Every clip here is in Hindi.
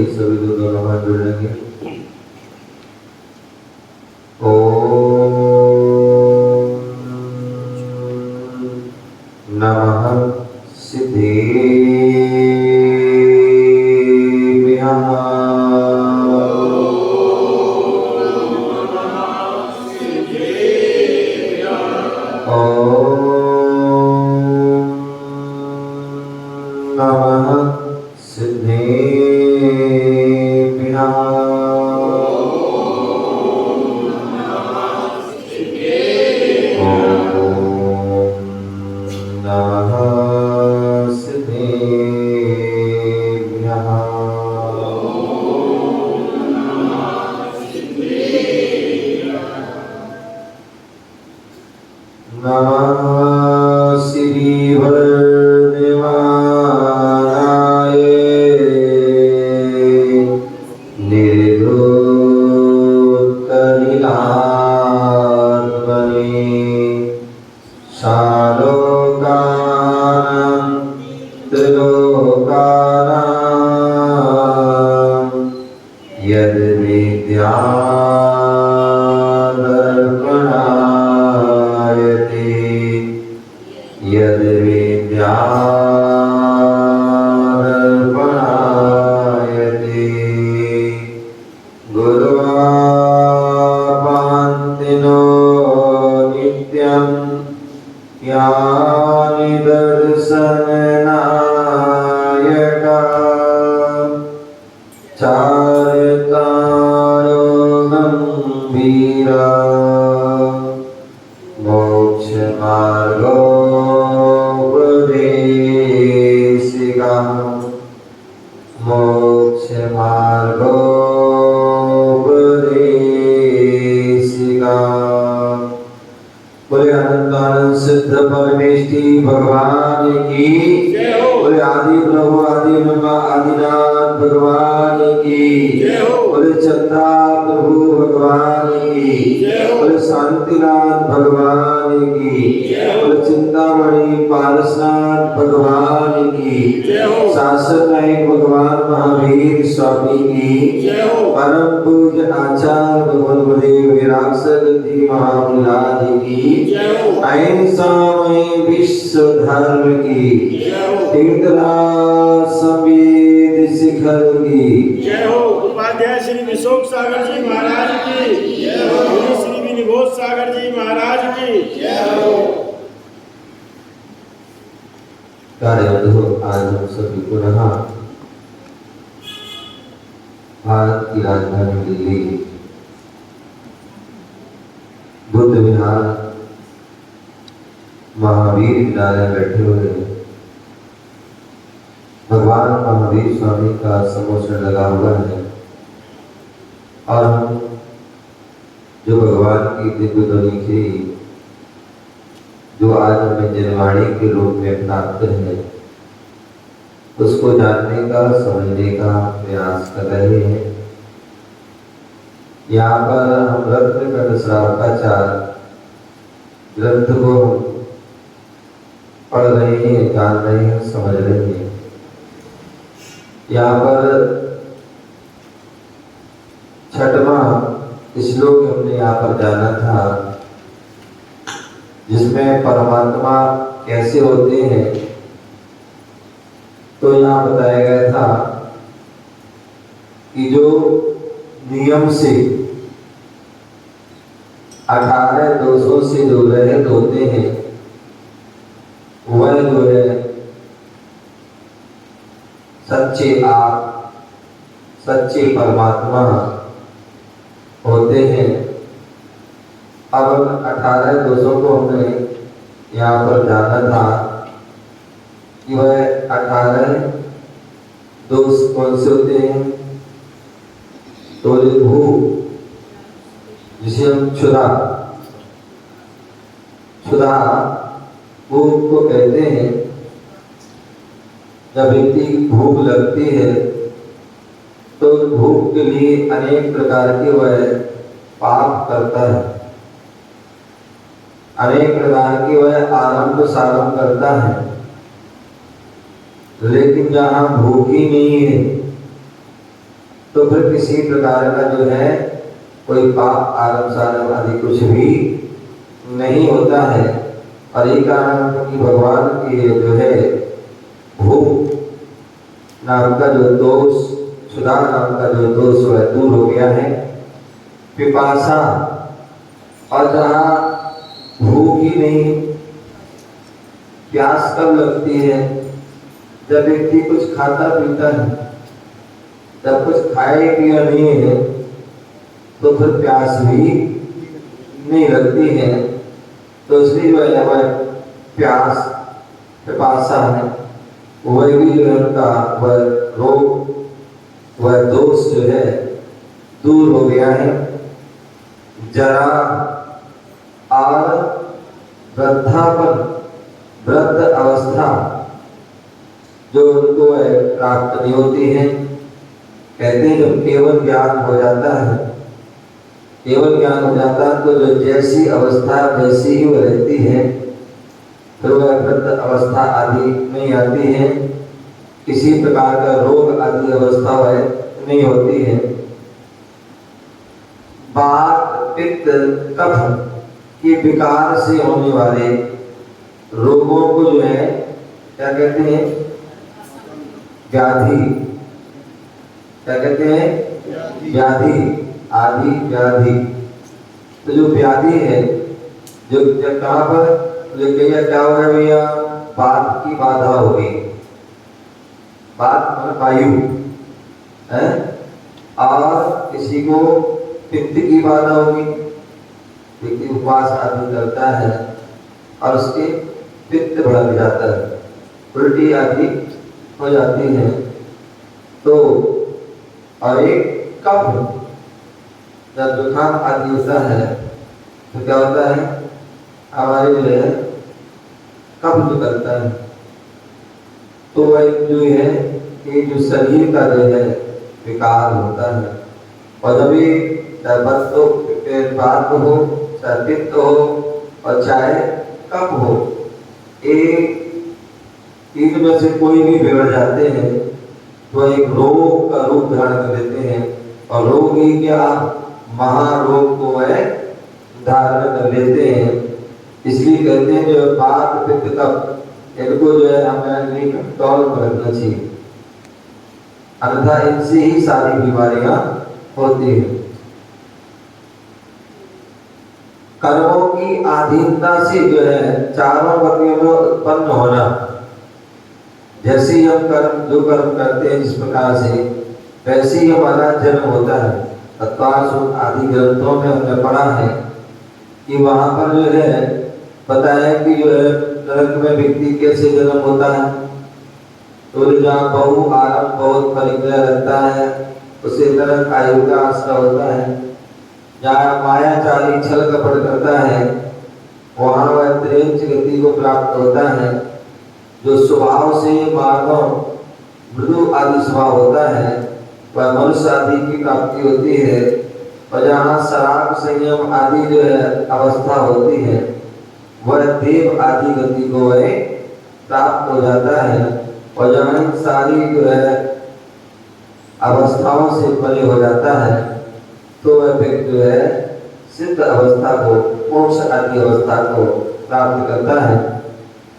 सभी लोग दोनों हाथ जोड़ेंगे। नमः सिद्धेभ्यः। नमः सिद्धेभ्यः। बोले अनंतानंद सिद्ध परमेष्टि भगवान की जय हो। बोले आदि प्रभु आदि ब्रह्मा आदिनाथ भगवान की जय हो। बोले चंदा प्रभु भगवान की जय हो। बोले शांतिनाथ भगवान की जय हो। बोले चिंतामणि पारसनाथ भगवान की जय हो। शासक नायक भगवान महावीर स्वामी की जय हो। परम पूज्य आचार्य भगवान गुरुदेव विरासगति महामुलादि की जय हो। अहिंसा में विश्व धर्म की जय हो। तीर्थराज संवेद शिखर की जय हो। उपाध्याय श्री विशोक सागर जी महाराज की जय हो। श्री विनिघोष सागर जी महाराज की जय हो। कार्य आज हम सभी पुनः भारत की राजधानी दिल्ली बुद्ध विहार महावीर किनारे बैठे हुए भगवान महावीर स्वामी का समोसन लगा हुआ है और हम जो भगवान की दिव्य ध्वनि की जो आज हमें जनवाणी के रूप में प्राप्त है उसको जानने का समझने का प्रयास कर रहे हैं। यहाँ पर हम रत्नकंठ श्रावकाचार ग्रंथ को पढ़ रहे हैं, जान रहे हैं, समझ रहे हैं। यहाँ पर 6वां श्लोक हमने यहाँ पर जाना था जिसमें परमात्मा कैसे होते हैं। तो यहाँ बताया गया था कि जो नियम से 18 दोषों से जो रहित होते हैं वह जो है सच्चे आप सच्चे परमात्मा होते हैं। अब 18 दोषों को हमने यहाँ पर जाना था कि वह 18 दोष कौन से होते हैं। तो भूख जिसे हम क्षुधा भूख को कहते हैं। जब व्यक्ति की भूख लगती है तो भूख के लिए अनेक प्रकार के वह पाप करता है, अनेक प्रकार की वह आरंभ सारंभ करता है, लेकिन जहाँ भूख ही नहीं है तो फिर किसी प्रकार का जो है कोई पाप आरंभ सारंभ आदि कुछ भी नहीं होता है। और एक कारण कि भगवान की जो है भूख नाम का जो दोष, क्षुधा नाम का जो दोष वह दूर हो गया है। पिपासा, और जहाँ भूख ही नहीं, प्यास कब लगती है? जब व्यक्ति कुछ खाता पीता है, जब कुछ खाए पिया नहीं है तो फिर प्यास भी नहीं लगती है। तो इसलिए जो है वह प्यास, पिपासा है, वह भी जो है उनका वह रोग, वह दोष जो है दूर हो गया है। जरा और वृद्धापन, वृद्ध अवस्था जो उनको प्राप्त नहीं होती है। कहते हैं जब केवल ज्ञान हो जाता है, केवल ज्ञान हो जाता है तो जो जैसी अवस्था वैसी ही वो रहती है, फिर वह वृद्ध अवस्था आदि नहीं आती है, किसी प्रकार का रोग आदि अवस्था वह नहीं होती है। वात, पित्त, कफ के विकार से होने वाले रोगों को जो है क्या कहते हैं? व्याधि। क्या कहते हैं? व्याधि, आदि व्याधि। तो जो व्याधि है, जो कहाँ पर जो क्या हो गया भैया? वात की बाधा हो गई, वात वायु है, और किसी को पित्त की बाधा होगी, व्यक्ति उपवास आदि करता है और उसके पित्त बढ़ जाता है, उल्टी आदि हो जाती है। तो और एक कफ, जब जुकाम आदि होता है तो क्या होता है? हमारे जो है कफ निकलता है। तो वह जो है ये जो शरीर का जो है विकार होता है। और जब ये बात हो, चाहे पित्त हो और चाहे कफ हो, एक में से कोई भी बिगड़ जाते हैं तो एक रोग का रूप धारण कर लेते हैं। और रोग ही क्या? महारोग को वह धारण कर लेते हैं। इसलिए कहते हैं जो वात, पित्त, कफ, इनको जो है हमें कंट्रोल में रखना चाहिए, अन्यथा इनसे ही सारी बीमारियां होती हैं। कर्मों की अधीनता से जो है चारों गतियों में उत्पन्न होना। जैसे ही हम जो कर्म करते हैं जिस प्रकार से, वैसे ही हमारा जन्म होता है। तत्वासुर आदि ग्रंथों में हमने पढ़ा है कि वहां पर जो है बताया कि जो है नरक में व्यक्ति कैसे जन्म होता है। तो जहाँ बहु आरंभ बहुत परिग्रह रहता है उसे नरक आयु का आश्रय होता है। जहाँ मायाचारी छल कपट करता है वहाँ वह त्रेंच गति को प्राप्त होता है। जो स्वभाव से मानव मृदु आदि स्वभाव होता है वह मनुष्य आदि की प्राप्ति होती है। और जहाँ शराब संयम आदि जो है अवस्था होती है वह देव आदि गति को वह प्राप्त हो जाता है। और जहाँ इन सारी जो है अवस्थाओं से परे हो जाता है तो वह व्यक्ति जो है सिद्ध अवस्था को, मोक्ष आदि अवस्था को प्राप्त करता है।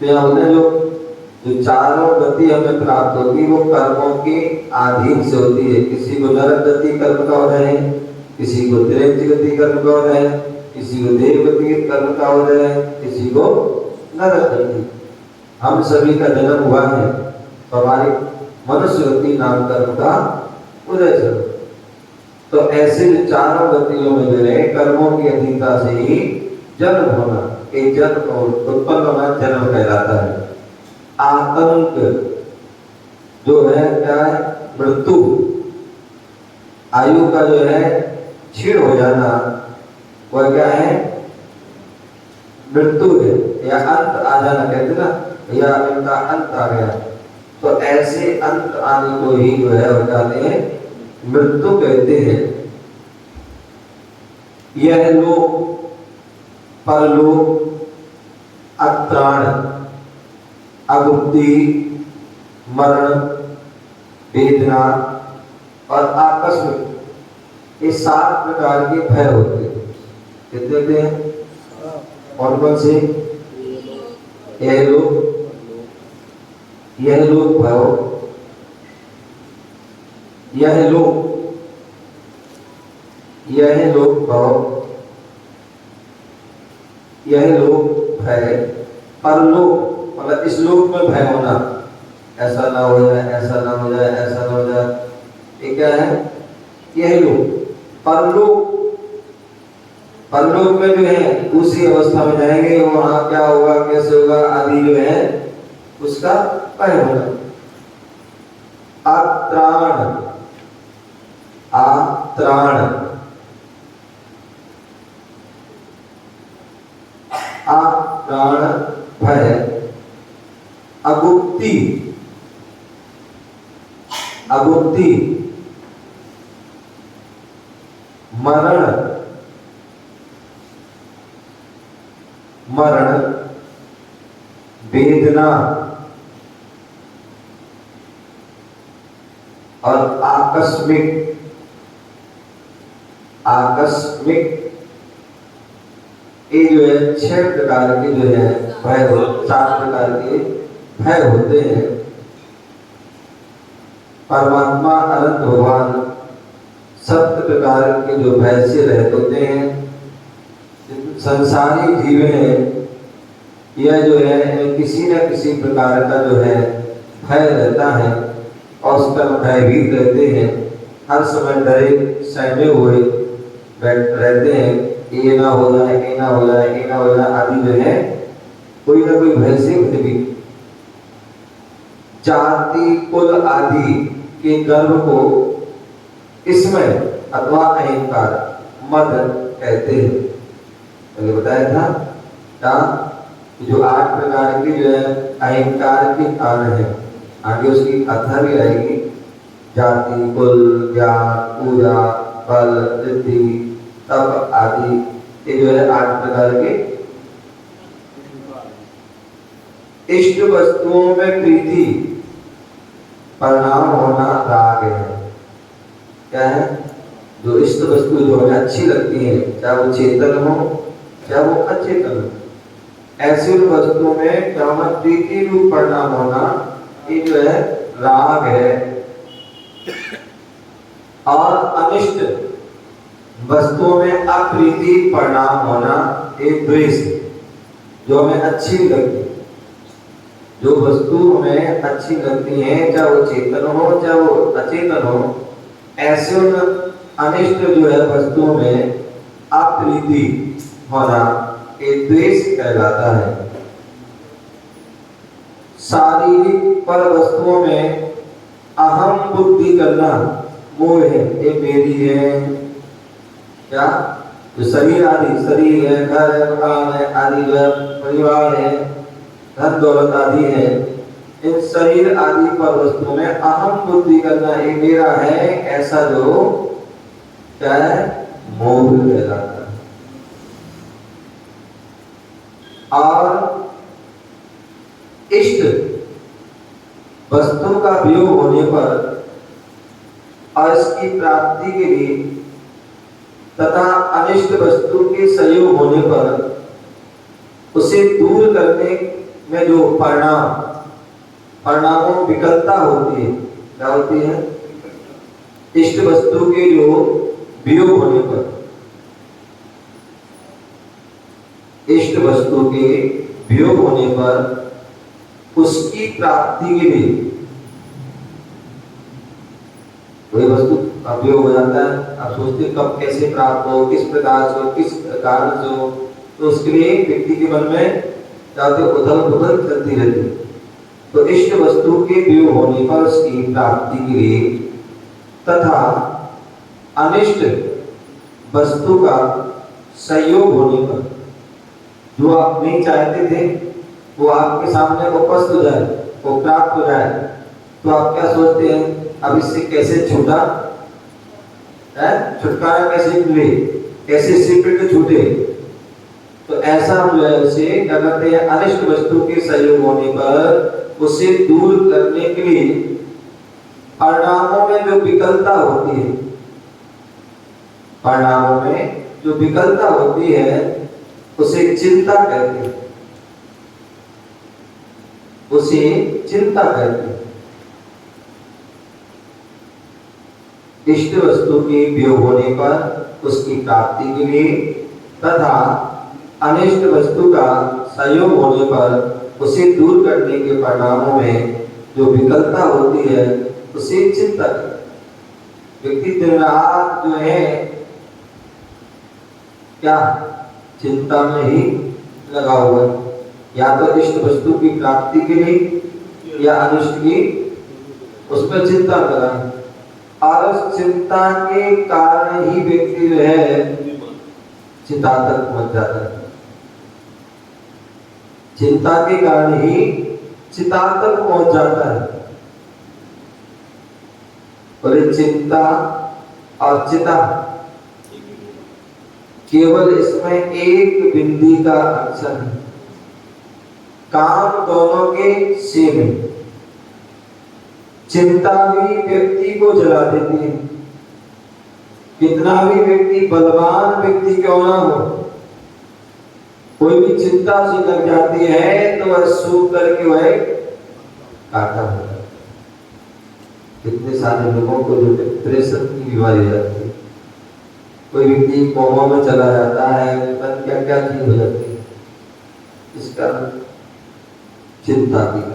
तो यहाँ उन्हें जो चारों गति हमें प्राप्त होती है वो कर्मों के अधीन से होती है। किसी को नरक गति कर्म का हो रहे हैं, किसी को त्रेंच गति कर्म का हो रहे हैं, किसी को देव गति कर्म का हो रहे हैं, किसी को नरक गति। हम सभी का जन्म हुआ है तो हमारी मनुष्य गति नाम कर्म का उदय चलो। तो ऐसे चारों गतियों में जो है कर्मों की अधीनता से ही जन्म होना, एक जन्म उत्पन्न होना जन्म कहलाता है। आतंक जो है क्या है? मृत्यु, आयु का जो है क्षीण हो जाना, वह क्या है? मृत्यु है, या अंत आ जाना कहते ना, या इनका अंत आ गया। तो ऐसे अंत आने को ही जो है वो कहते हैं मृत्यु कहते हैं। यह लोक परलोक अत्राण अगुप्ति मरण वेदना और आकस्मिक, ये 7 प्रकार के भय होते हैं। कितने होते हैं? कौन कौन से? यह लोक भय, यह लोक भय, परलोक मतलब इस लोक में भय होना, ऐसा ना हो जाए, ऐसा ना हो जाए, ऐसा ना हो जाए, ये क्या है? यह लोक। परलोक में जो है दूसरी अवस्था में जाएंगे, वहां क्या होगा, कैसे होगा आदि जो है उसका भय होना। आत्राण भय, अगुप्ति मरण वेदना और आकस्मिक ये जो है 6 प्रकार के जो है भय, 7 प्रकार के भय होते हैं। परमात्मा अनंत भगवान 7 प्रकार के जो भय से रहित होते हैं। संसारी जीव हैं, यह जो है किसी न किसी प्रकार का जो है भय रहता है और उस पर भयभीत रहते हैं, हर समय डरे सहमे हुए रहते हैं, ये ना हो जाए, ये ना हो जाए, ये ना हो जाए आदि जो है कोई ना कोई भय से भयभीत। जाति कुल आदि के गर्व को इसमें अथवा अहंकार मद कहते हैं। मैंने बताया था क्या जो 8 प्रकार के जो है अहंकार के कारण है, आगे उसकी कथा भी आएगी। जाति कुल ज्ञान पूजा बल रिद्धि तप आदि, ये जो है 8 प्रकार के। इष्ट वस्तुओं में प्रीति परिणाम होना राग है। क्या है? जो इष्ट वस्तु जो हमें अच्छी लगती है, चाहे वो चेतन हो चाहे वो अचेतन हो, ऐसी वस्तुओं में क्या होना? प्रीति रूप परिणाम होना, ये जो है राग है। और अनिष्ट वस्तुओं में अप्रीति परिणाम होना, ये द्वेष। जो हमें अच्छी लगती है, जो वस्तु हमें अच्छी लगती है, चाहे वो चेतन हो चाहे वो अचेतन हो, ऐसे अनिष्ट जो है वस्तुओं में अप्रीति होना, ये द्वेष कहलाता है। शारीरिक पर वस्तुओं में अहम बुद्धि करना, मोह है, ये मेरी है। क्या? जो शरीर आदि, शरीर है, घर है, मकान है आदि, जो है परिवार है, धन दौलत आदि है, इन शरीर आदि पर वस्तुओं में अहम बुद्धि करना, ये मेरा है, ऐसा जो क्या है? मोह कहलाता है। और इष्ट वस्तु का वियोग होने पर और इसकी प्राप्ति के लिए तथा अनिष्ट वस्तु के संयोग होने पर उसे दूर करने में जो परिणामों विकलता होती है, क्या होती है? इष्ट वस्तु के जो वियोग होने पर, इष्ट वस्तु के वियोग होने पर उसकी प्राप्ति के लिए, कोई वस्तु का वियोग हो जाता है, आप सोचते कब कैसे प्राप्त हो, किस प्रकार से हो, किस कारण से हो, तो उसके लिए व्यक्ति के मन में जाते उथल पुथल चलती रहती है। तो इष्ट वस्तु के वियोग होने पर उसकी प्राप्ति के लिए तथा अनिष्ट वस्तु का संयोग होने पर, जो आप नहीं चाहते थे वो आपके सामने उपस्थित हो जाए, वो प्राप्त हो जाए, तो आप क्या सोचते हैं? अब इससे कैसे छूटा है, छुटकारा कैसे मिले, ऐसे से पिंड छूटे तो ऐसा जो है उसे क्या करते हैं, अनिष्ट वस्तु के संयोग होने पर उसे दूर करने के लिए परिणामों में जो विकलता होती है, परिणामों में जो विकलता होती है उसे चिंता कहते हैं, उसे चिंता कहते हैं। इष्ट वस्तु के वियोग होने पर उसकी प्राप्ति के लिए तथा अनिष्ट वस्तु का संयोग होने पर उसे दूर करने के परिणामों में जो विकलता होती है उसे चिंता कहते हैं। व्यक्ति दिन रात जो है क्या चिंता में ही लगा हुआ है, या तो इष्ट वस्तु की प्राप्ति के लिए या अनिष्ट की, उस पर चिंता कर रहा है। और उस चिंता के कारण ही व्यक्ति जो है चिंता तक पहुंच जाता है, चिंता के कारण ही चिता तक पहुंच जाता है। और चिंता और चिता केवल इसमें एक बिंदी का अक्षर है, काम दोनों के सेम है। चिंता भी व्यक्ति को जला देती है, कितना भी व्यक्ति बलवान व्यक्ति क्यों ना हो, कोई भी चिंता से लग जाती है तो वह सूख करके वह काटा होता है। कितने सारे लोगों को जो डिप्रेशन की बीमारी हो जाती है, कोई व्यक्ति कोमा में चला जाता है, क्या क्या चीज हो जाती है, इसका चिंता की।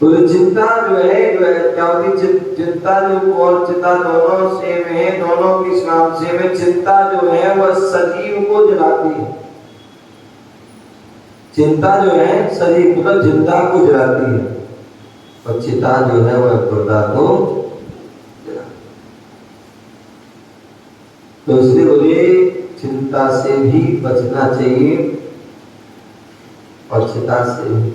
तो चिंता जो है क्या होती, चिंता जो और चिता दोनों सेम है, दोनों की नाम सेम है। चिंता जो है वह सजीव को जलाती है, चिंता जो है सजीव मतलब जिंदा को जलाती है, और चिता जो है वह मुर्दा को जलाती है। तो इसलिए बोले चिंता से भी बचना चाहिए और चिता से भी।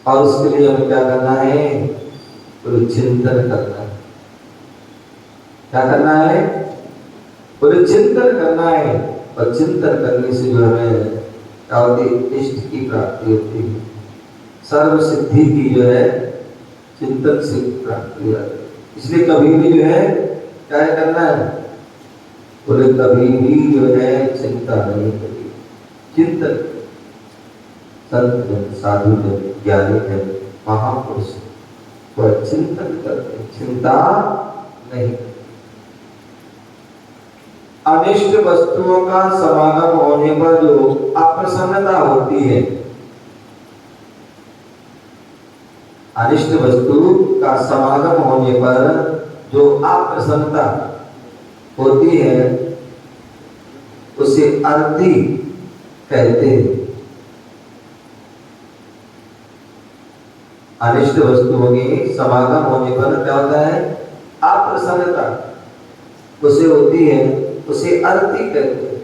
और उसके लिए हमें क्या करना है, तो चिंतन करना है। क्या करना है, बोले चिंतन करना है। और चिंतन करने से जो हमें क्या होती है, इष्ट की प्राप्ति होती है, सर्व सिद्धि की जो है चिंतन से प्राप्ति होती है। इसलिए कभी भी जो है क्या करना है, बोले कभी भी जो है चिंता नहीं करनी, चिंतन। संत जन, साधु जन, ज्ञानी जन, महापुरुष वह चिंतन करते, चिंता नहीं। अनिष्ट वस्तुओं का समागम होने पर जो अप्रसन्नता होती है, अनिष्ट वस्तु का समागम होने पर जो अप्रसन्नता होती है उसे अर्थी कहते हैं। अनिष्ट वस्तुओं के समागम होने पर क्या होता है, अप्रसन्नता उसे होती है, उसे अर्थी कहते हैं।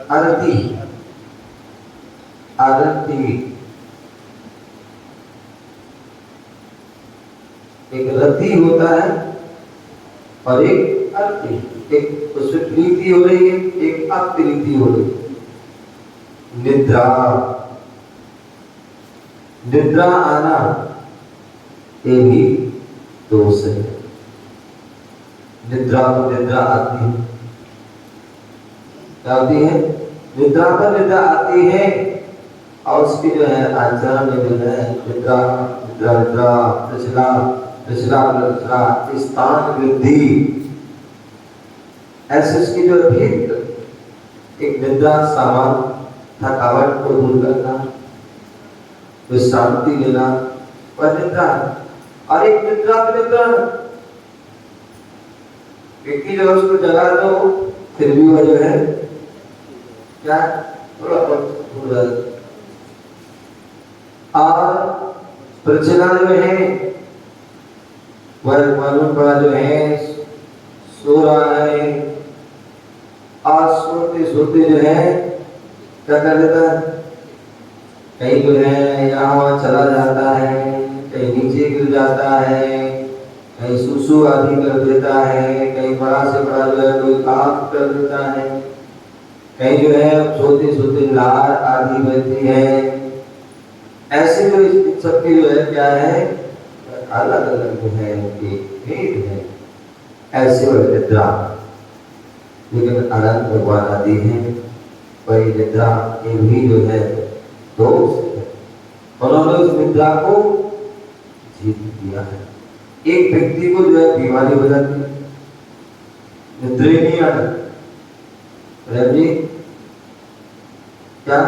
अर्थी, अर्थी एक रति होता है और एक अर्थी, एक उसमें प्रीति हो रही है, एक अप्रीति हो रही है। निद्रा, निद्रा आना ये भी दोष है। निद्रा पर निद्रा आती है, क्या होती है, निद्रा पर निद्रा आती है, और उसकी जो है आचरण में जो है निद्रा निद्रा निद्रा प्रचला प्रचला प्रचला स्थान वृद्धि, ऐसे उसकी जो भीतर एक निद्रा सामान थकावट को दूर करना, शांति लेना, वह निद्रा। और एक निद्रा निद्रा व्यक्ति जो उसको जगा दो फिर भी वह जो है क्या थोड़ा बहुत। और प्रचला जो है वह मालूम पड़ा जो है सो रहा है, और सोते सोते जो है क्या कर देता है, कहीं जो है यहाँ वहाँ चला जाता है, कहीं नीचे गिर जाता है, कहीं सुसु आदि कर देता है, कहीं बड़ा से बड़ा जो है कोई काम कर देता है, कहीं जो है सोते सोते लार आदि बहती है। ऐसे जो इन सबके जो है क्या है, अलग अलग जो है उनके भेद है। ऐसे वह निद्रा, लेकिन अनंत भगवान आदि है, वही निद्रा ये भी जो है दोष है। उन्होंने उस निद्रा को जीत दिया है। एक व्यक्ति को जो है बीमारी हो जाती है, निद्रा ही नहीं आता, जी क्या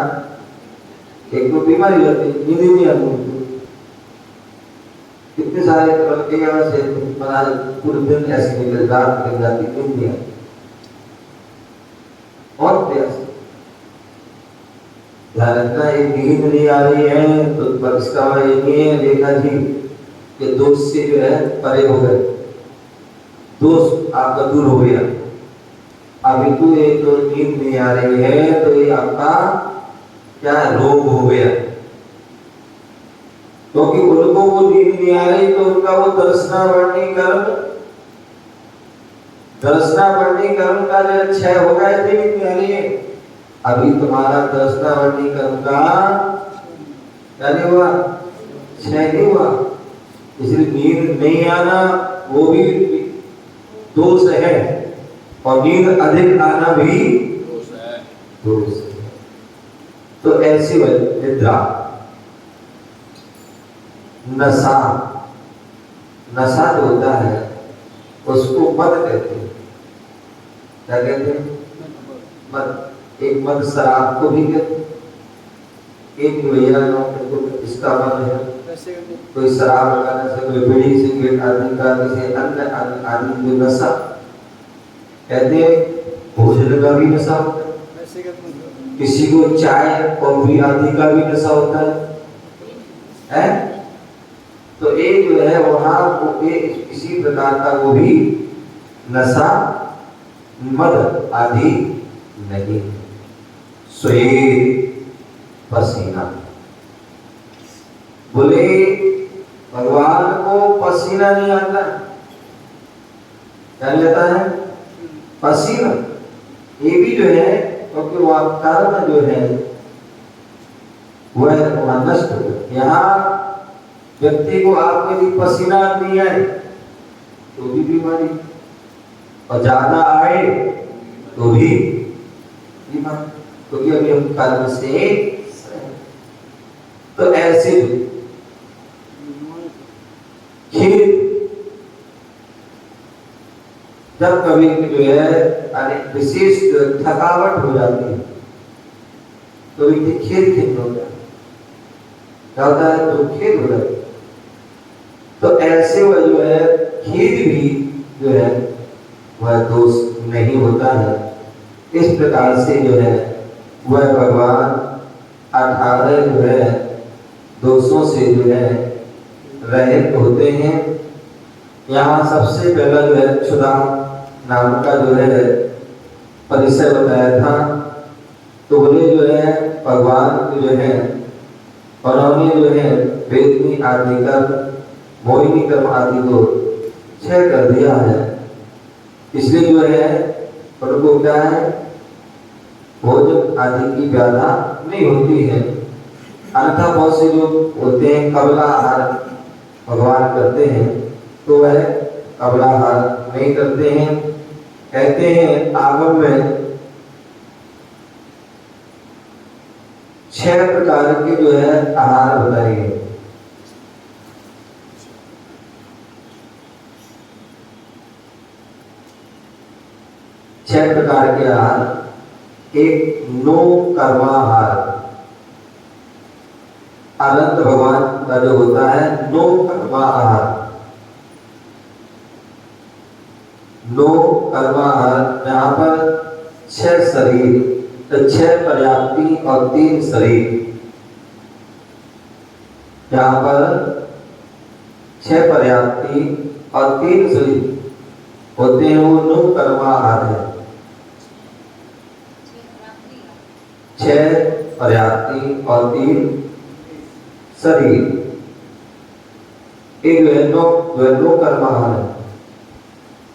एक को बीमारी हो जाती है, नींद ही नहीं आती। कितने सारे से बना पूरे दिन ऐसे निकल, रात निकल जाती, नींद नहीं आती। और प्रयास ध्यान रखना, एक नींद नहीं आ रही है तो इसका ये नहीं है देखा जी कि दोष से जो है परे हो गए, दोष आपका दूर हो गया। अभी तो ये तो नींद नहीं आ रही है तो ये आपका क्या रोग हो गया, क्योंकि उनको वो नींद नहीं आ रही तो उनका वो दर्शना वर्णी कर्म का जो क्षय होगा, इसलिए नींद नहीं आ रही है। अभी तुम्हारा दर्शना वर्णी कर्म का क्या नहीं हुआ, क्षय नहीं हुआ, इसलिए नींद नहीं आना वो भी दोष है, और नींद अधिक आना भी दोष है। तो ऐसी निद्रा, नशा जो होता है उसको मद कहते हैं। क्या कहते हैं? मद। एक मद शराब को भी कहते हैं, एक भैया इसका मद है, कोई शराब लगाने से, कोई बीड़ी सिगरेट आदि का, किसी अन्य आदि जो नशा कहते हैं। भोजन का भी नशा होता है, किसी को चाय कॉफी आदि का भी नशा होता है? तो एक जो है वहां किसी प्रकार का वो भी नशा मद आदि नहीं। स्वेद पसीना, बोले भगवान को पसीना नहीं आता, क्या लेता है? पसीना। ये भी जो है क्योंकि वह कर्म जो है वह नष्ट हो गया। यहाँ व्यक्ति को आप यदि पसीना नहीं आए तो भी बीमारी, और ज्यादा आए तो भी बीमारी, क्योंकि अभी हम कर्म से। तो ऐसे खेत जब कभी जो है विशेष थकावट हो जाती है तो व्यक्ति खेत हो जाता है, क्या होता है? तो खेत हो जाता है। तो ऐसे वह जो है खेद भी जो है वह दोष नहीं होता है। इस प्रकार से जो है वह भगवान 18 जो है दोषों से जो है रहित होते हैं। यहाँ सबसे पहला जो है क्षुधा नाम का जो है परिचय बताया था। तो बोले जो है भगवान जो है उन्होंने जो है वेदनी आदि का मोहिनी कर्म आदि को क्षय कर दिया है, इसलिए जो है उनको क्या है, भोजन आदि की व्याधा नहीं होती है। अन्यथा बहुत से लोग होते हैं कबला आहार भगवान करते हैं, तो वह कबला आहार नहीं करते हैं। कहते हैं आगम में 6 प्रकार के जो है आहार बताए गए। छह प्रकार के आहार। एक नो कर्माहार, अनंत भगवान का जो होता है नो कर्माहार। नो कर्माहार यहाँ पर 6 शरीर, तो 6 पर्याप्ति और 3 शरीर। यहाँ पर 6 पर्याप्ति और 3 शरीर होते हैं, वो नो कर्माहार है। 6 पर्याप्ति और 3 शरीर। एक जो है नो कर्माहार है।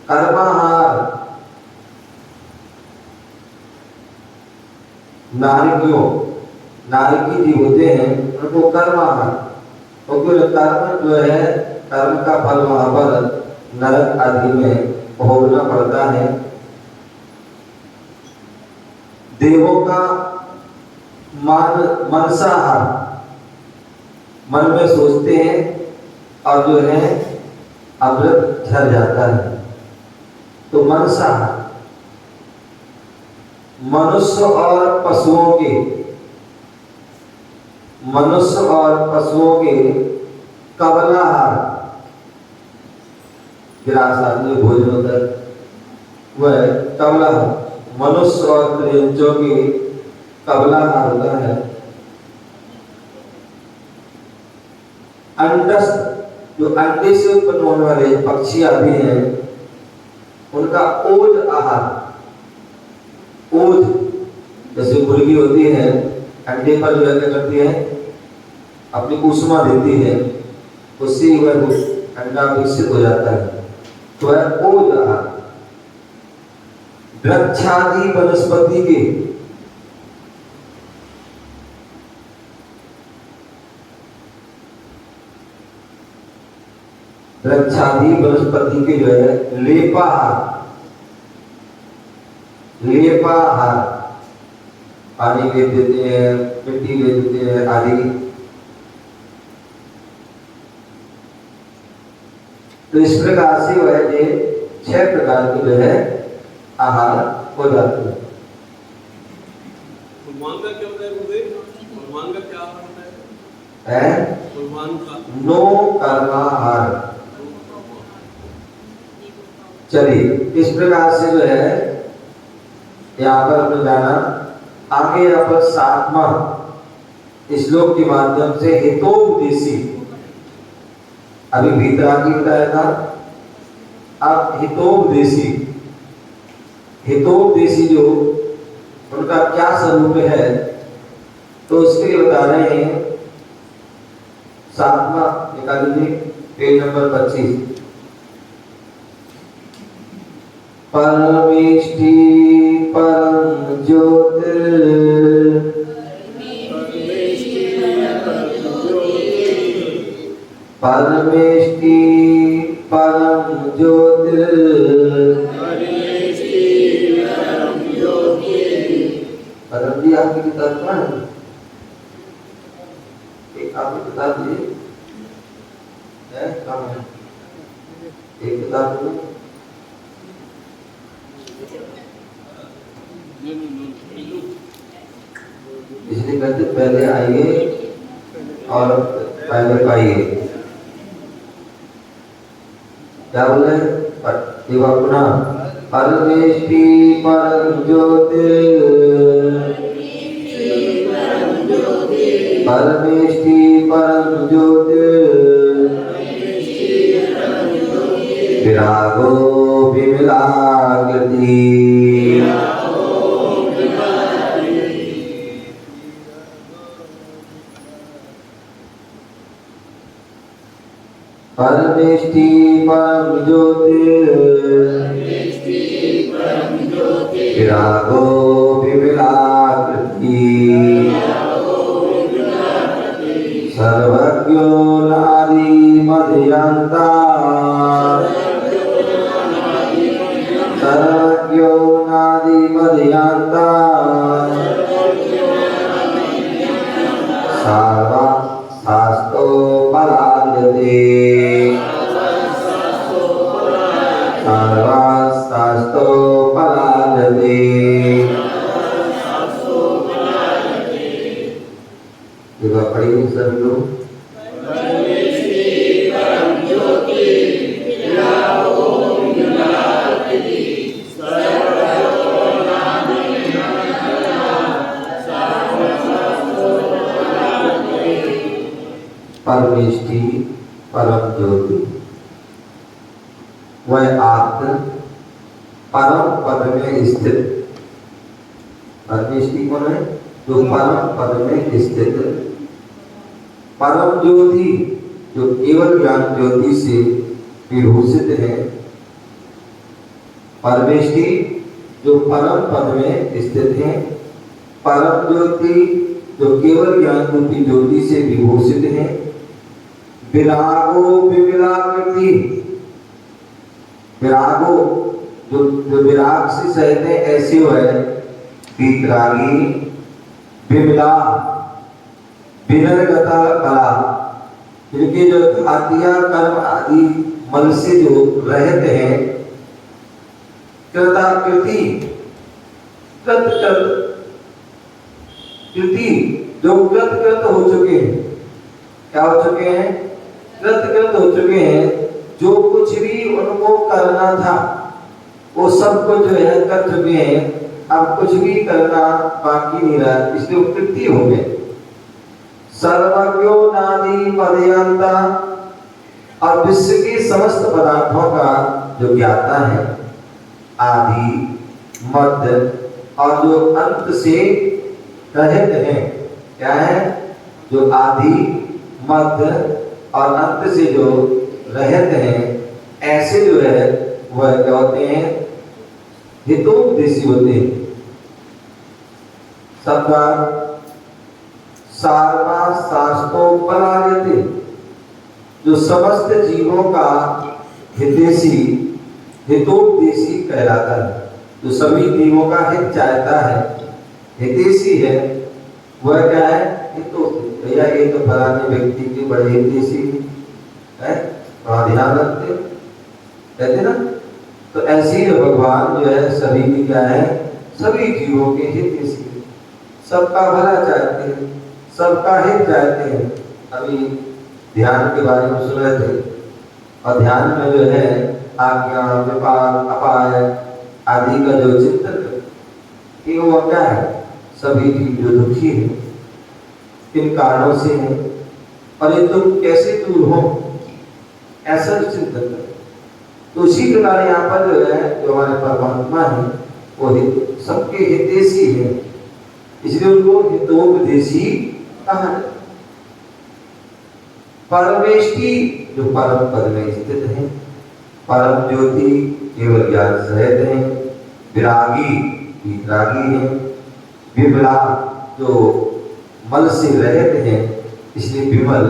कर्माहार नारकी जीव होते हैं उनको कर्माहार, क्योंकि कर्म जो है कर्म का फल वहां पर नरक आदि में भोगना पड़ता है। देवों का मनसाहार, मन में सोचते हैं और जो है अमृत झर जाता है, तो मनसाहार। मनुष्य और पशुओं के कबलाहार, विरास आदमी भोजन होता है वह कबलाहार। मनुष्य और त्रियंचों की कबलाहार होता है। अंडस, जो अंडे से उत्पन्न होने वाले पक्षी आदि हैं उनका ओज आहार। ओज जैसे मुर्गी होती है अंडे पर जो क्या करती है अपनी ऊष्मा देती है, उससे वह अंडा विकसित हो जाता है, तो वह ओज आहार। वृक्षादि वनस्पति के जो है लेपाहार, पानी ले देते हैं, मिट्टी ले देते हैं आदि। तो इस प्रकार से वह 6 प्रकार के जो है आहार हो जाते हैं। कुर्बान का क्या होता है गुरुदेव? कुर्बान का क्या आहार होता है? कुर्बान का नो कर्माहार। चलिए इस प्रकार से जो है यहाँ पर हमने जाना। आगे यहाँ पर 7वां श्लोक के माध्यम से हितोपदेशी, अभी भीतर आगे बताया था, अब हितोपदेशी जो उनका क्या स्वरूप है तो उसके लिए बता रहे हैं। 7वां निकाल लीजिए, पेज नंबर 25। परमेष्टि परम ज्योतिर्, परमेष्टि परम ज्योतिर्। परम जी आपकी किताब कहाँ है? एक आपकी किताब दी है, कहाँ है? एक किताब दो। इसलिए कहते पहले आइए और पहले पाइए। क्या बोले? पुनः परमेष्टि परम ज्योतिर्, परमेष्टि परम ज्योतिर्। विरागो विमलाकृति, परमेष्टि परम ज्योतिर्। विरागो विमलाकृति, सर्वज्ञो नादि मध्यन्ता, सर्वज्ञो नादि मध्यन्ता। सर्वा शास्त्रो परायते, सर्वा शास्त्रो परायते। देखो पढ़िए सभी लोग। परमेष्टि परम ज्योति, वह आत्म परम पद में स्थित। परमेष्टि कौन है? जो परम पद में स्थित। परम ज्योति जो केवल ज्ञान ज्योति से विभूषित है, परमेष्टि जो परम पद में स्थित है, परम ज्योति जो केवल ज्ञान रूपी ज्योति से विभूषित है, विरागो विविलाकृति, विरागो जो विराग से सहित है ऐसे वो है वितरागी, विमला विनर्गता कला, जिनके जो घातिया कर्म आदि मल से जो रहित हैं, कृताकृति कृति जो कृत हो चुके हैं, क्या हो चुके हैं? कृत हो चुके हैं। जो कुछ भी उनको करना था वो सब कुछ जो है कर चुके हैं, अब कुछ भी करना बाकी नहीं रहा, इसलिए वो कृति हो गए। सर्वज्ञो नादि पर्यंता, और विश्व के समस्त पदार्थों का जो ज्ञाता है, आदि मध्य और जो अंत से रहित है, क्या है? जो आदि मध्य और अंत से जो रहित हैं, ऐसे जो है वह क्या होते हैं? हितोपदेशी होते हैं। सबका सार्वा शास्त्रोपरायते, जो समस्त जीवों का हितैषी हितोपदेशी कहलाता है, जो सभी जीवों का हित चाहता है, हितैषी है, वह क्या है? हितोपदेशी। भैया ये तो फलाने व्यक्ति के बड़े हितैषी है, बड़ा ध्यान रखते कहते ना। तो ऐसी भगवान जो है सभी की क्या है? सभी जीवों के हितैषी, सबका भला चाहते हैं, सबका हित चाहते हैं। अभी ध्यान के बारे में सुन रहे थे, और ध्यान में जो है आज्ञा विपाक अपाय आदि का जो चिंतन कि वो क्या है? सभी जीव जो दुखी है किन कारणों से है, और ये दुख कैसे दूर हो, ऐसा चिंतन करें। तो उसी प्रकार यहाँ पर जो है जो हमारे परमात्मा है वो सबके हितैषी है, इसलिए उनको हितोपदेशी कहा। परमेष्टि जो परम पद में स्थित है, परम ज्योति केवल ज्ञान सहित है, विरागी वितरागी है, विमला जो मल से रहित है, इसलिए विमल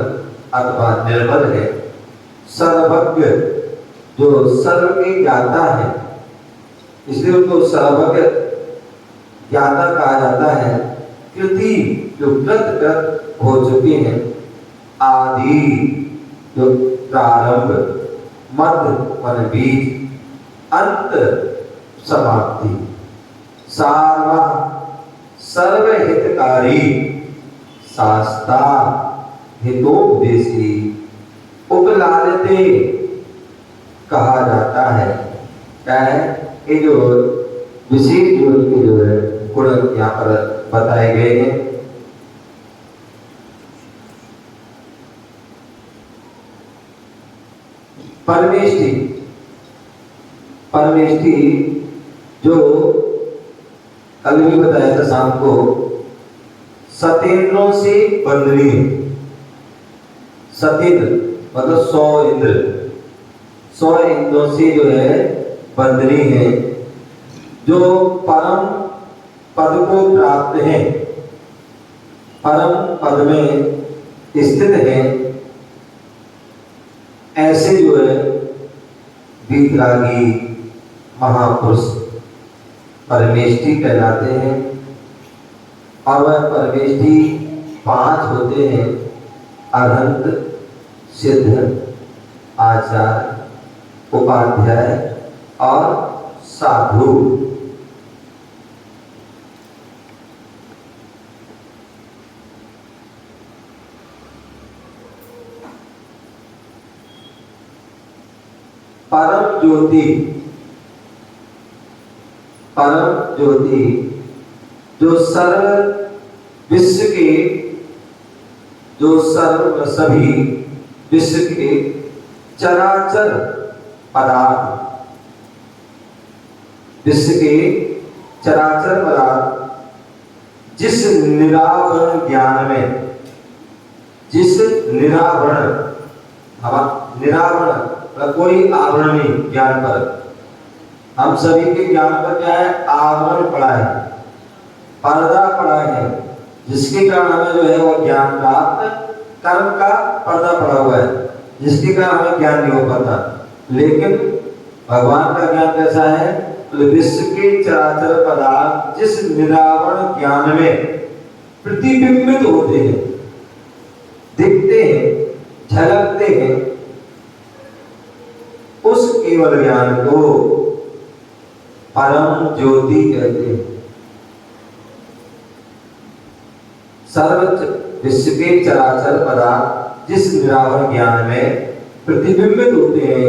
अथवा निर्मल है, सर्वज्ञ जो सर्व के ज्ञाता है, इसलिए उनको सर्वज्ञ ज्ञाता कहा जाता है। कृति जो कृत हो चुके हैं, आदि जो प्रारंभ, मध्य मान बीज, अंत समाप्ति, सार्वा सर्वहितकारी, शास्ता हितोपदेशी, उपलालिते कहा जाता है। क्या है? ये जो विशेष जीवन के जो है गुण यहाँ पर बताए गए हैं। परमेष्टि, परमेष्टि जो कल भी बताया था शाम को, सतेंद्रों से बंधनी है। सतेंद्र मतलब 100 इंद्र, 100 इंद्रों से जो है बंधनी है, जो परम पद को प्राप्त है, परम पद में स्थित है, ऐसे जो है वीतरागी महापुरुष परमेष्टि कहलाते हैं। और वह परमेष्टि 5 होते हैं: अनंत, सिद्ध, आचार्य, उपाध्याय और साधु। परम ज्योति, परम ज्योति जो सर्व विश्व के, जो सर्व सभी विश्व के चराचर पदार्थ, विश्व के चराचर पदार्थ जिस निरावरण ज्ञान में, जिस निरावरण हम निरावरण, कोई आवरण नहीं ज्ञान पर। हम सभी के ज्ञान पर क्या है? आवरण पड़ा है, पर्दा पड़ा है, जिसके कारण हमें जो है वो ज्ञान प्राप्त, कर्म का पर्दा पड़ा हुआ है, जिसके कारण हमें ज्ञान नहीं हो पाता। लेकिन भगवान का ज्ञान कैसा है? तो विश्व के चराचर पदार्थ जिस निरावरण ज्ञान में प्रतिबिंबित होते हैं, दिखते हैं, झलकते हैं, उस केवल ज्ञान को परम ज्योति कहते हैं। सर्वत्र विश्व के चराचर पदार्थ जिस निरावरण ज्ञान में प्रतिबिंबित होते हैं,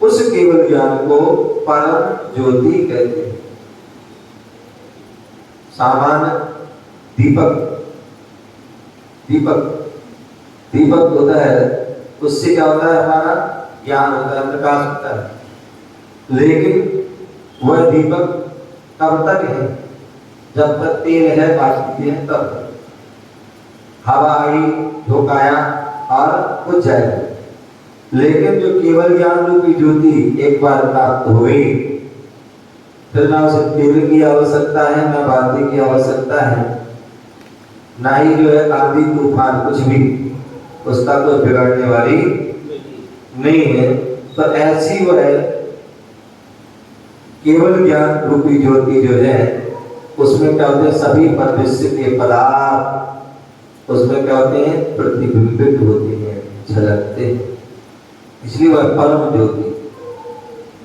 उस केवल ज्ञान को परम ज्योति कहते हैं। सामान्य दीपक होता है, उससे क्या होता है? हमारा ज्ञान होता है, प्रकाश होता है। लेकिन वह दीपक कब तक है? जब तक तेल है, बाकी है तब तक। हवा आई, झोंकाया और बुझ जाएगा। लेकिन जो केवल ज्ञान रूपी ज्योति एक बार प्राप्त हो गई, फिर ना उसे तेल की आवश्यकता है, ना बाती की आवश्यकता है, ना ही जो है आंधी तूफान कुछ भी उसका कोई बिगाड़ने वाली नहीं है। तो ऐसी वह केवल ज्ञान रूपी ज्योति जो है, उसमें क्या होते हैं? सभी विश्व के पदार्थ उसमें क्या होते हैं? प्रतिबिंबित होते हैं, झलकते हैं, इसलिए वह परम ज्योति।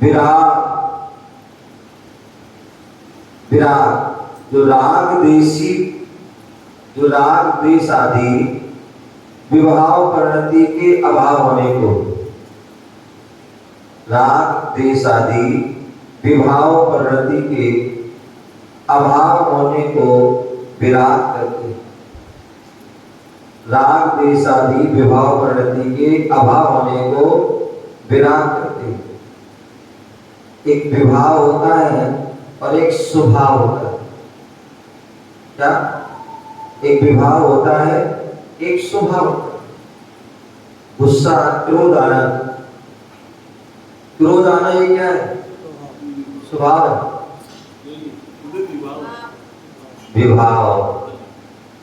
विराग जो राग देश आदि विभाव परिणति के अभाव होने को, राग देश आदि विभाव परिणति के अभाव होने को विराग करते हैं। राग देश आदि विभाव परिणति के अभाव होने को विराग करते हैं। एक विभाव होता है और एक स्वभाव होता है। क्या? एक विभाव होता है, एक स्वभाव होता है। गुस्सा, क्रोध आना, ये क्या है? स्वभाव है। विभाव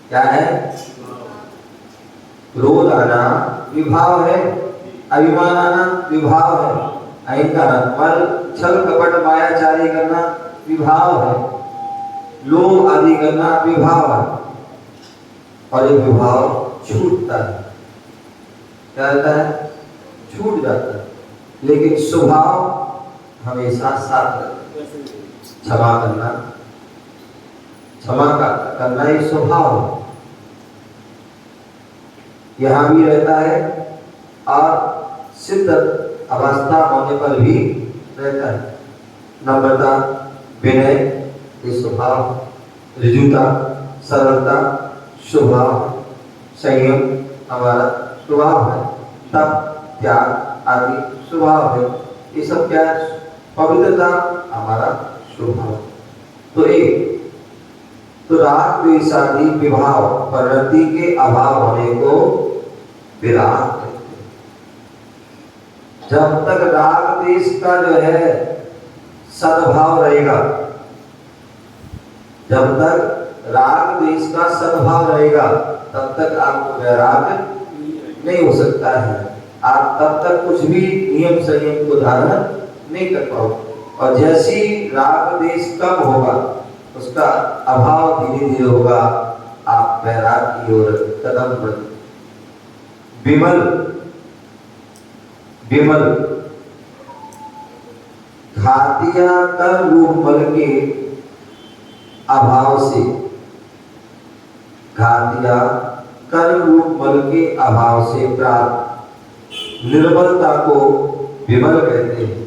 क्या है? क्रोध आना विभाव है, अभिमान आना विभाव है, अहंकार, मल, छल, कपट, मायाचारी करना विभाव है, लोभ आदि करना विभाव है। और ये विभाव छूटता है, क्या रहता है? छूट जाता है। लेकिन स्वभाव हमेशा साथ रहता है। क्षमा करना एक स्वभाव है, यहाँ भी रहता है और सिद्ध अवस्था होने पर भी रहता है। नम्रता, विनय ये स्वभाव, ऋजुता, सरलता स्वभाव, संयम हमारा स्वभाव है, तप, त्याग आदि स्वभाव है। ये सब क्या है? पवित्रता हमारा स्वभाव। तो राग द्वेष आदि विभाव परिणति के अभाव होने को विराग कहते हैं। जब तक राग द्वेष का जो है सद्भाव रहेगा, जब तक राग द्वेष का सद्भाव रहेगा, तब तक आपको वैराग्य नहीं हो सकता है। आप तब तक कुछ भी नियम संयम को धारण नहीं कर पाओगे। और जैसी राग द्वेष कम होगा, उसका अभाव धीरे धीरे होगा, आप वैराग्य की ओर कदम बढ़ेंगे। विमल घातिया कर रूप बल के अभाव से, घातिया कर रूप बल के अभाव से प्राप्त निर्बलता को विमल कहते हैं।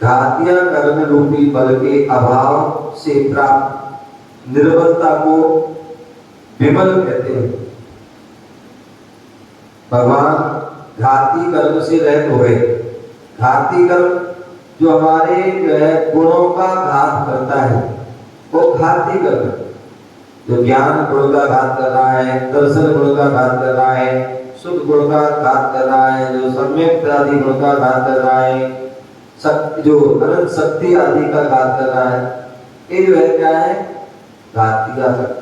घातिया कर्म रूपी बल के अभाव से प्राप्त निर्बलता को विमल कहते हैं। भगवान घाती कर्म से रहित हो गए। घाती कर्म जो हमारे जो है गुणों का घात करता है, वो घाती कर्म। जो ज्ञान गुण का घात कर रहा है, दर्शन गुण का घात कर रहा है, शुद्ध गुण का घात कर रहा है, जो सम्यक आदि गुण का घात कर रहा है, जो अनंत शक्ति आदि का घात कर रहा है, ये जो है क्या है? घातिया कर्म।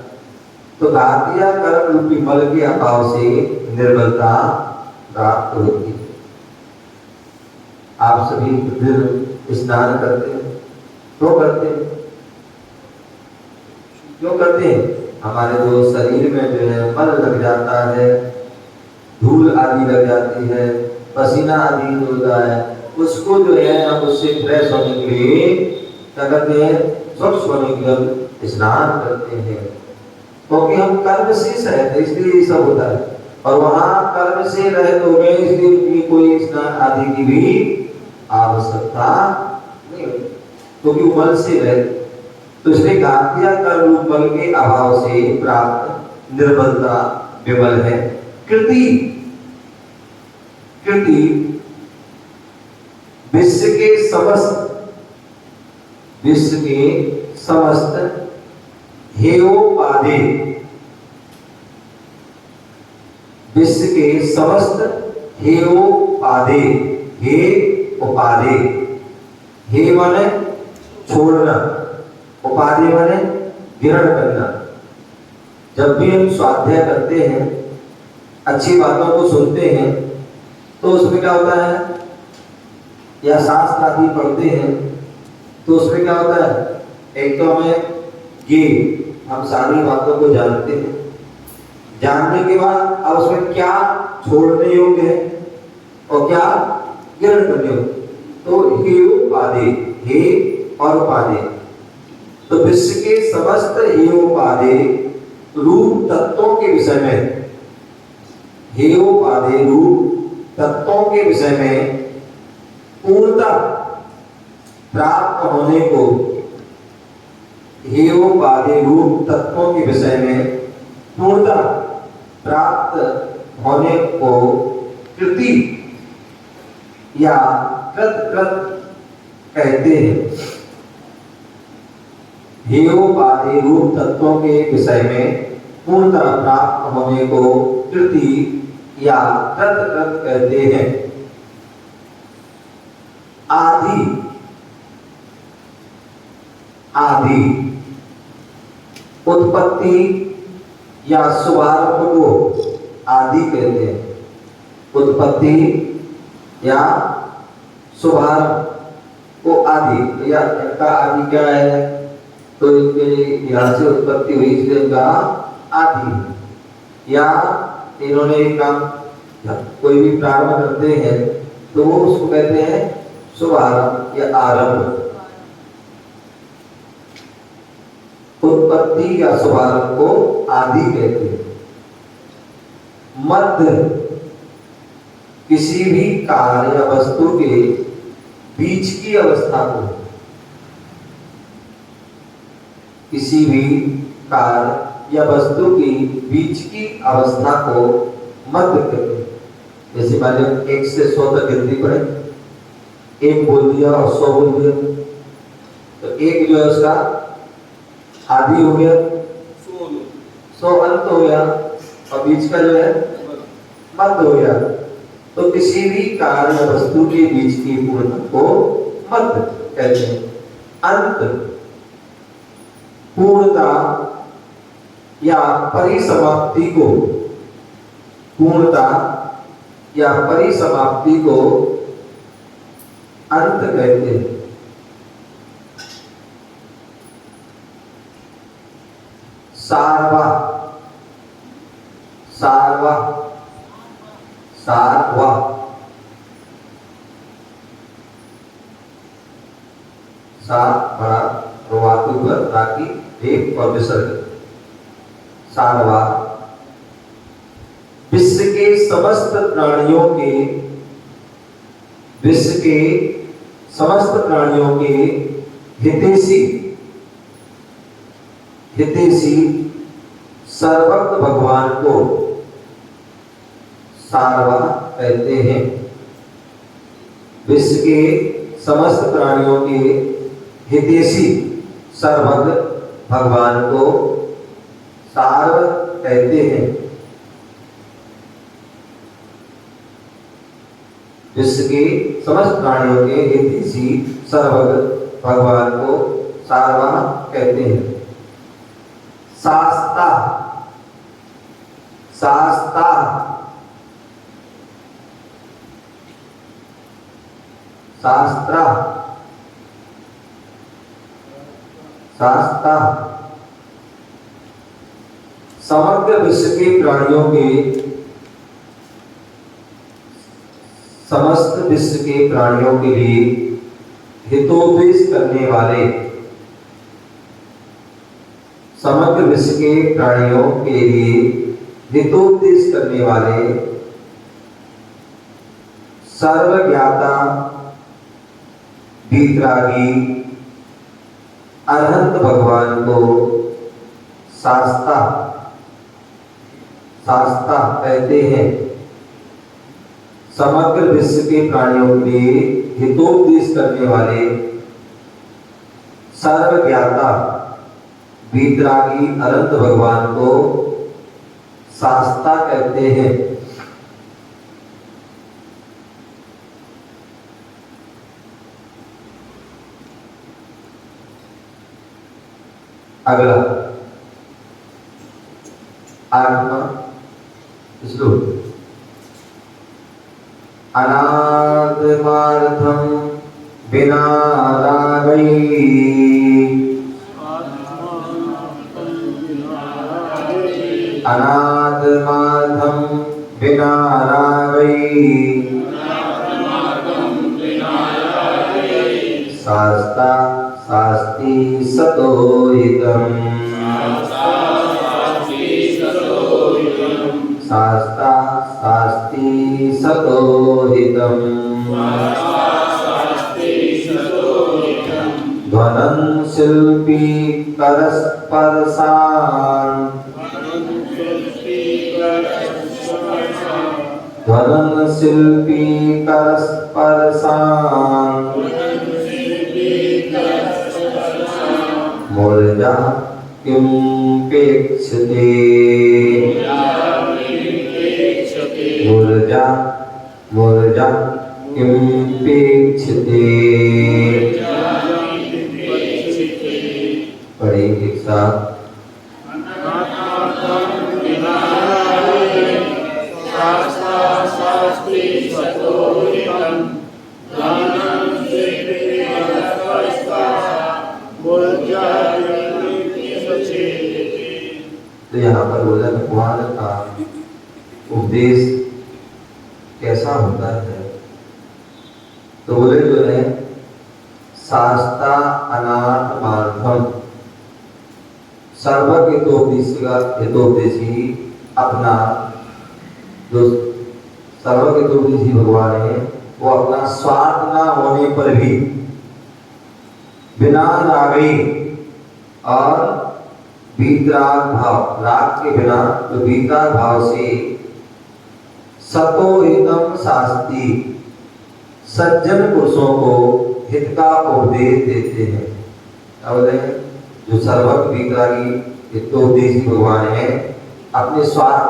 तो घातिया कर्म रूपी मल के अभाव से निर्बलता प्राप्त होती है। आप सभी प्रतिदिन स्नान करते हैं, क्यों करते हैं? क्यों करते हैं? हमारे जो शरीर में जो है मल लग जाता है, धूल आदि लग जाती है, पसीना आदि होता है, उसको जो है हम उससे फ्रेश होने के लिए क्या करते हैं? स्वच्छ होने के लिए स्नान करते हैं। क्योंकि हम कर्म से रहते इसलिए ये सब होता है, और वहां कर्म से रहित हो गए इसलिए उनकी कोई स्नान आदि की भी आवश्यकता नहीं होती, क्योंकि वो मल से रहते। तो इसलिए घातिया कर्म मल के अभाव से प्राप्त निर्बलता विमल है। कृति, कृति विश्व के समस्त हेयोपाधि, विश्व के समस्त हेयोपाधि, हे उपाधि, हे माने छोड़ना, उपाधि माने ग्रहण करना। जब भी हम स्वाध्याय करते हैं, अच्छी बातों को सुनते हैं, तो उसमें क्या होता है? या शास्त्र आदि पढ़ते हैं तो उसमें क्या होता है? एक तो हमें ये हम सारी बातों को जानते हैं, जानने के बाद अब उसमें क्या छोड़ने योग्य है और क्या ग्रहण करने योग्य। तो हे उपाधि, हे और उपाधि, तो विश्व के समस्त हे उपाधि रूप तत्वों के विषय में, हे उपाधि रूप तत्वों के विषय में पूर्णता प्राप्त होने को, हेयोपाधि रूप तत्वों के विषय में पूर्णता प्राप्त होने को कृति या कृत कहते हैं। हेयोपाधि रूप तत्वों के विषय में पूर्णता प्राप्त होने को कृति या कृत कहते हैं। आदि, आदि उत्पत्ति या शुभारंभ को आदि कहते हैं। उत्पत्ति या शुभारंभ को आदि, या इनका आदि क्या है? तो इनके यहाँ से उत्पत्ति हुई इसलिए इनका आदि। या इन्होंने एक काम कोई भी प्रारंभ करते हैं तो वो उसको कहते हैं शुभारंभ या आरंभ। उत्पत्ति या शुभारंभ को आदि कहते हैं। मध्य किसी भी कार्य या वस्तु के बीच की अवस्था को, किसी भी कार्य या वस्तु की बीच की अवस्था को मध्य कहते हैं। जैसे मान लो 1 से 100 तक गिनती पड़े, 1 बोल दिया और 100 बोल दिया, तो 1 जो है उसका आदि हो गया, 100 अंत हो गया, और बीच का जो है मध्य हो गया। तो किसी भी कार्य वस्तु के बीच की पूर्णता को मध्य कहते हैं। अंत पूर्णता या परिसमाप्ति को, पूर्णता या परिसमाप्ति को अंत कहते हैं। सारवा, सारवा, सारवा, ताकि एक और विसर्ग। सारवा विश्व के समस्त प्राणियों के, विश्व के समस्त प्राणियों के हितैषी, हितैषी सर्वज्ञ भगवान को सारवा कहते हैं। विश्व के समस्त प्राणियों के हितैषी सर्वज्ञ भगवान को सार्व कहते हैं। विश्व के समस्त प्राणियों के हितैषी सर्वगत भगवान को सार्वा कहते हैं। शास्ता, शास्ता, शास्त्रा, शास्ता, समग्र विश्व के प्राणियों के, समस्त विश्व के प्राणियों के लिए हितोपदेश करने वाले, समग्र विश्व के प्राणियों के लिए हितोपदेश करने वाले सर्वज्ञाता वीतरागी अनंत भगवान को शास्ता, शास्ता कहते हैं। समग्र विश्व के प्राणियों के लिए हितोपदेश करने वाले सर्वज्ञाता वीतरागी अनंत भगवान को शास्ता कहते हैं। अगला 8वां श्लोक। अनात्मार्थं विना रागै, अनात्मार्थं विना रागै, शास्ता शास्ति सतो हितम्, शास्ता शास्ति सतो हितम्, ध्वनं शिल्पी करस्पर्शान्, ध्वनं शिल्पी करस्पर्शान्, मूर्जा किं पेक्षते, मूर्जा मूर्जा किं पेक्षते। पढ़ेंगे एक साथ। तो यहाँ पर बोला भगवान का उपदेश कैसा होता है, तो बोले जो है शास्ता अनात्मार्थम, सर्वहितोपदेशी अपना जो सर्वहितोपदेशी भगवान है वो अपना स्वार्थ ना होने पर भी बिना रागी और वीतराग भाव, राग के बिना तो वीतराग भाव से सतो हितम शास्ति, सज्जन पुरुषों को हित का उपदेश देते हैं। जो सर्वज्ञ वीतरागी हितोपदेशी भगवान है, अपने स्वार्थ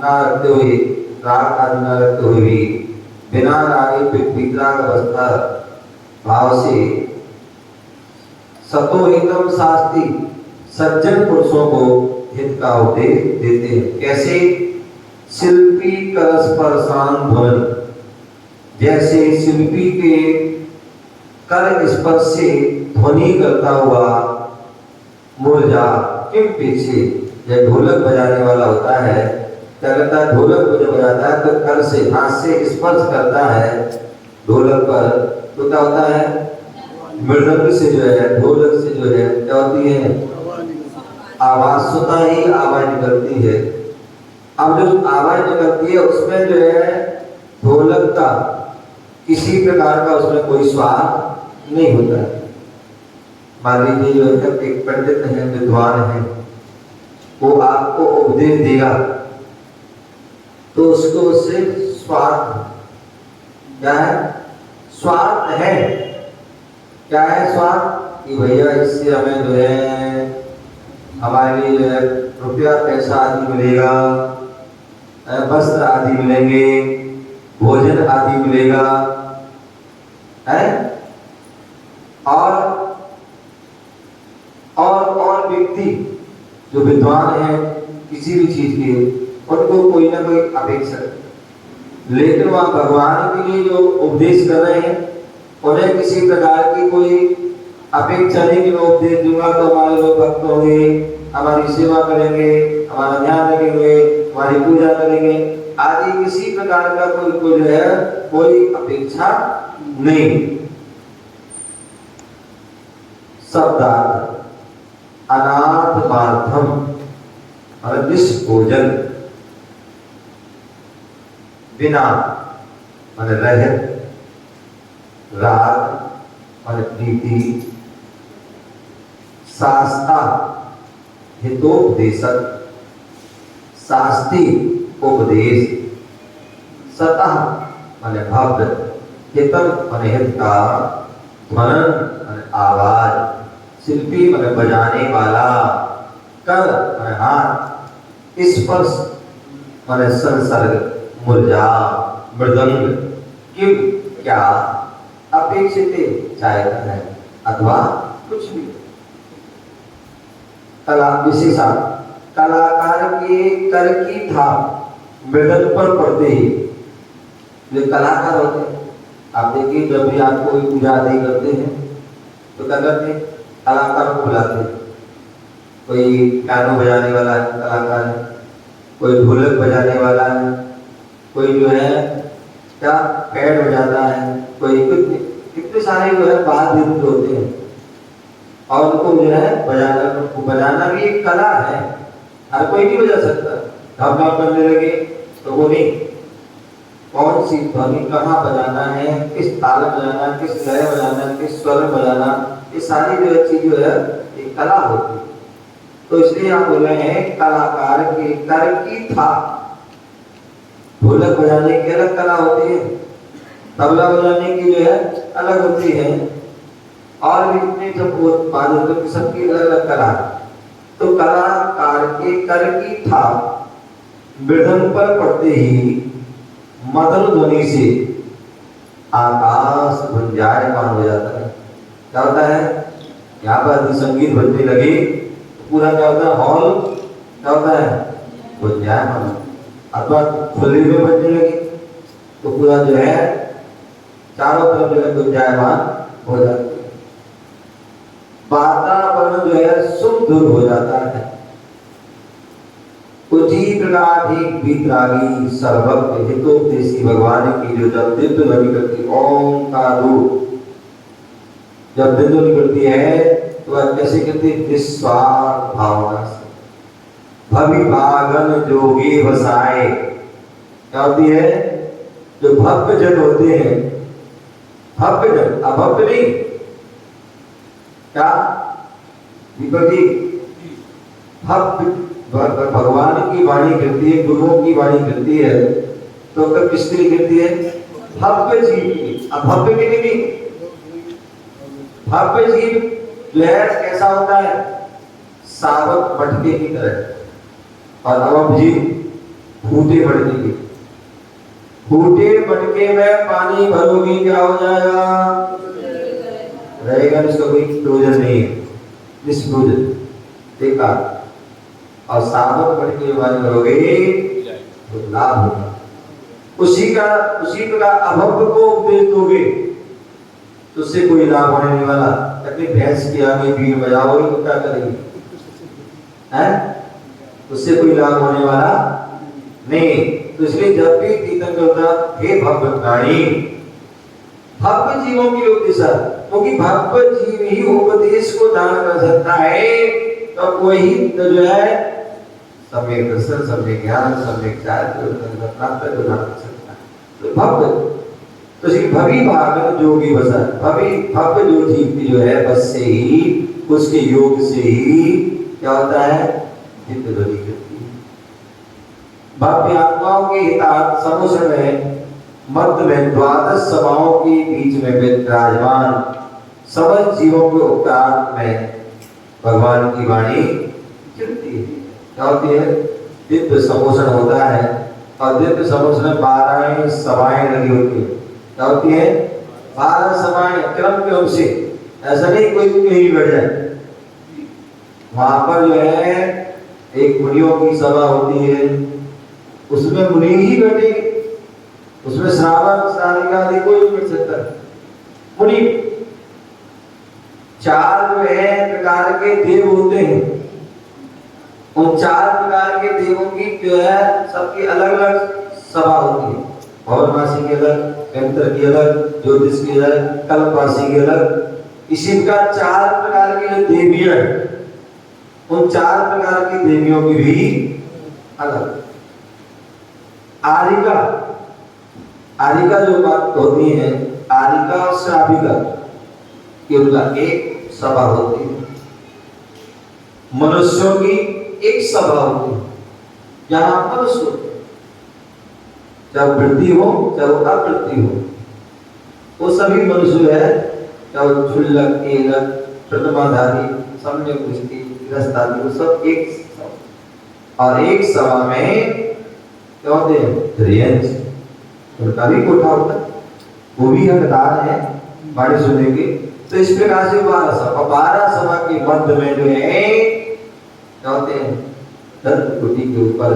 न रखते हुए, राग आदि न रखते हुए भी बिना रागी वीतराग अवस्था भाव से सतो हितम शास्ति, सज्जन पुरुषों को हित का उपदेश देते हैं। कैसे? शिल्पी करस्पर्शान ध्वनि, जैसे शिल्पी के कर स्पर्श से ध्वनि करता हुआ मूर्जा किम पीछे, जब ढोलक बजाने वाला होता है, क्या करता है? ढोलक को जब बजाता है तो कर से, हाथ से स्पर्श करता है ढोलक पर, तो क्या होता है? मृदंग से जो है, ढोलक से जो है क्या होती है? आवाज, स्वतः ही आवाज निकलती है। अब जो आवाज निकलती है उसमें जो है ढोलक का किसी प्रकार का उसमें कोई स्वाद नहीं होता है। मान लीजिए जो है एक पंडित है, विद्वान है, वो आपको उपदेश देगा तो उसको सिर्फ स्वार्थ, क्या है? स्वार्थ है। क्या है स्वार्थ? कि भैया इससे हमें जो है हमारे लिए जो है रुपया पैसा आदि मिलेगा, वस्त्र आदि मिलेंगे, भोजन आदि मिलेगा, है? और व्यक्ति जो विद्वान है किसी भी चीज के, उनको कोई ना कोई अपेक्षा, लेकिन वह भगवान के लिए जो उपदेश कर रहे हैं उन्हें किसी प्रकार की कोई अपेक्षा नहीं कि मैं उपदेश दूंगा तो हमारे लोग भक्त होंगे, हमारी सेवा करेंगे, हमारा ध्यान रखेंगे, हमारी पूजा करेंगे आदि, किसी प्रकार का कोई जो है कोई अपेक्षा नहीं। शब्दार्थ अनाथ माध्यम और निष्भोजन, बिना मान रहित, राग और प्रीति, शास्ता हितोपदेशक, शास्त्री उपदेश, सतः माने भव्य, हितम माने हित का, ध्वनन माने आवाज, शिल्पी माने बजाने वाला, कर माने हाथ, स्पर्श माने संसर्ग, मुर्जा, मृदंग, किम क्या, अपेक्षित चाहता है अथवा कुछ भी। कला विशेषा, कलाकार के कर की था मृदंग पर पड़ते ही, जो कलाकार होते हैं आप देखिए, जब भी आप कोई पूजा आदि करते हैं तो क्या करते हैं, कलाकार को बुलाते हैं। कोई पियानो बजाने वाला है कलाकार है, कोई ढोलक बजाने वाला है, कोई जो है क्या पैड बजाता है, कोई कितने सारे जो है वाद्य यंत्र होते हैं और उनको जो है बजाना भी एक कला है, हर कोई नहीं बजा सकता। ढप ढप करने लगे तो वो नहीं, कौन सी ध्वनि कहाँ बजाना है, किस ताल बजाना, किस लय बजाना, किस स्वर बजाना, ये सारी जो है चीज जो है एक कला होती है। तो इसलिए आप बोल रहे हैं कलाकार के कर की था, ढोलक बजाने की अलग कला होती है, तबला बजाने की जो है अलग होती है, और भी इतने सब वाद्य सबकी अलग अलग कला है। तो कलाकार के कर की था मृदंग पर पड़ते ही मधुर ध्वनि से आकाश गुंजायमान हो जाता है। क्या होता है, यहाँ पर संगीत बजने लगे पूरा क्या होता है, हॉल क्या होता है, गुंजायमान, अथवा खुले में बजने लगे तो पूरा जो है चारों तरफ जो है गुंजायमान हो जाता है, वातावरण जो है शुद्ध हो जाता है। उसी प्रकार एक वितरागी सर्वज्ञ हितोपदेशी भगवान की जो जब दिव्य ध्वनि करती ओम का रूप, जब दिव्य ध्वनि करती है तो वह कैसे करती है, निस्वार्थ भावना से, भविभागन जोगी बसाए। क्या होती है, जो भव्य जन होते हैं, भव्य जन अभव्य नहीं, क्या दीपक जी, भव्य भगवान की वाणी गिरती है, गुरुओं की वाणी गिरती है तो कब किसकी गिरती है, भव्य जीव की, अभव्य की नहीं। भव्य जीव जो है कैसा होता है, सावक मटके की तरह, और अभव्य जीव फूटे मटके की। फूटे मटके में पानी भरोगे क्या हो जाएगा, रहेगा, इसका कोई प्रयोजन नहीं है, निष्प्रयोजन, देखा। और सावक मटके में भरोगे तो लाभ होगा। उसी प्रकार अभव्य को उपदेश दोगे तो उससे कोई लाभ होने नहीं वाला। अपनी भैंस के आगे बीड़ बजाओगे तो क्या करेगी, हैं, उससे कोई लाभ होने वाला नहीं। तो इसलिए जब भी कीर्तन करता, हे भव्य प्राणी, भव्य जीवों की उपदेश, क्योंकि भव्य जीव ही उपदेश को दान कर सकता है, तो वही तो जो है सम्यक दर्शन, सम्यक ज्ञान, सम्यक चारित्र प्राप्त कर सकता है। तो भव्य, तो इसलिए भवि भागन जोगी बसा, भव्य जो जीव की जो है बस से ही, उसके योग से ही क्या होता है, चित्त ध्वनि करती है। भव्य आत्माओं के हितार्थ समुद्र में मध्य में द्वादश सभाओं के बीच में विराजमान समस्त जीवों के उपकार में भगवान की वाणी कीर्ति है। क्या होती है? दिव्य संपोषण होता है और दिव्य संपोषण में 12 सभाएं लगी होती है। क्या होती है? 12 सभाएं क्रम क्रम से, ऐसा नहीं कोई कहीं बैठ जाए। वहां पर जो है एक मुनियों की सभा होती है, उसमें मुनि ही बैठेंगे, उसमें श्रावक श्राविका आदि कोई नहीं बैठ सकता। मुनि 4 जो है प्रकार के देव होते हैं, उन 4 प्रकार के देवों की जो है सबकी अलग अलग सभा होती है। पौर्णमासी की अलग, यंत्र की अलग, ज्योतिष की अलग, कल्पवासी की अलग। इसी का 4 प्रकार की जो देवियां, उन 4 प्रकार की देवियों की भी अलग। आरिका, आरिका जो बात होती है, आरिका और श्राविका की उनका एक सभा होती है। मनुष्यों की एक सभा होती है, जहां मनुष्य होते हैं, चाहे वृद्धि हो चाहे अवृद्धि हो, वो सभी मनुष्य है, चाहे क्षुल्लक, एलक, प्रतिमाधारी, सम्यक दृष्टि, गृहस्थादि, वो सब एक सभा। और एक सभा में क्या होते हैं? त्रियंश, उनका भी कोठा होता है, वो भी हकदार है वाणी सुनने के। तो इस प्रकार से 12 सभा, 12 सभा के मध्य में जो है क्या होते हैं? दंतकुटी के ऊपर